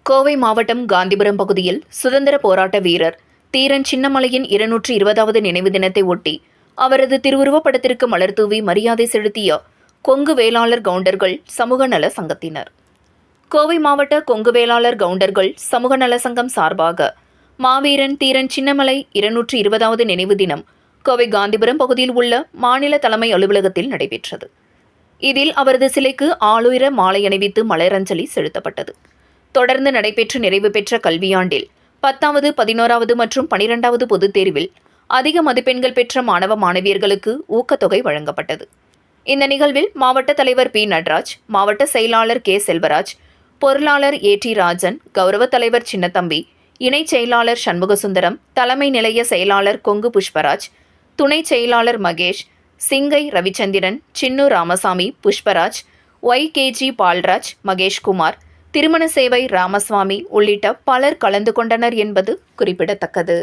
கோவை மாவட்டம் காந்திபுரம் பகுதியில் சுதந்திர போராட்ட வீரர் தீரன் சின்னமலையின் 220வது நினைவு தினத்தை ஒட்டி அவரது திருவுருவப் படத்திற்கு மலர் தூவி மரியாதை செலுத்திய கொங்கு வேளாளர் கவுண்டர்கள் சமூக நல சங்கத்தினர். கோவை மாவட்ட கொங்கு வேளாளர் கவுண்டர்கள் சமூக நல சங்கம் சார்பாக மாவீரன் தீரன் சின்னமலை 220வது நினைவு தினம் கோவை காந்திபுரம் பகுதியில் உள்ள மாநில தலைமை அலுவலகத்தில் நடைபெற்றது. இதில் அவரது சிலைக்கு ஆளுயர மாலை அணிவித்து மலரஞ்சலி செலுத்தப்பட்டது. தொடர்ந்து நடைபெற்று நிறைவு பெற்ற கல்வியாண்டில் 10வது 11வது மற்றும் 12வது பொதுத் தேர்வில் அதிக மதிப்பெண்கள் பெற்ற மாணவ மாணவியர்களுக்கு ஊக்கத்தொகை வழங்கப்பட்டது. இந்த நிகழ்வில் மாவட்ட தலைவர் பி. நடராஜ், மாவட்ட செயலாளர் கே. செல்வராஜ், பொருளாளர் ஏ. டி. ராஜன், கௌரவ தலைவர் சின்னத்தம்பி, இணைச் செயலாளர் சண்முகசுந்தரம், தலைமை நிலைய செயலாளர் கொங்கு புஷ்பராஜ், துணை செயலாளர் மகேஷ், சிங்கை ரவிச்சந்திரன், சின்னு ராமசாமி, புஷ்பராஜ், ஒய்.கே.ஜி. பால்ராஜ், மகேஷ்குமார், திருமண சேவை ராமசுவாமி உள்ளிட்ட பலர் கலந்து கொண்டனர் என்பது குறிப்பிடத்தக்கது.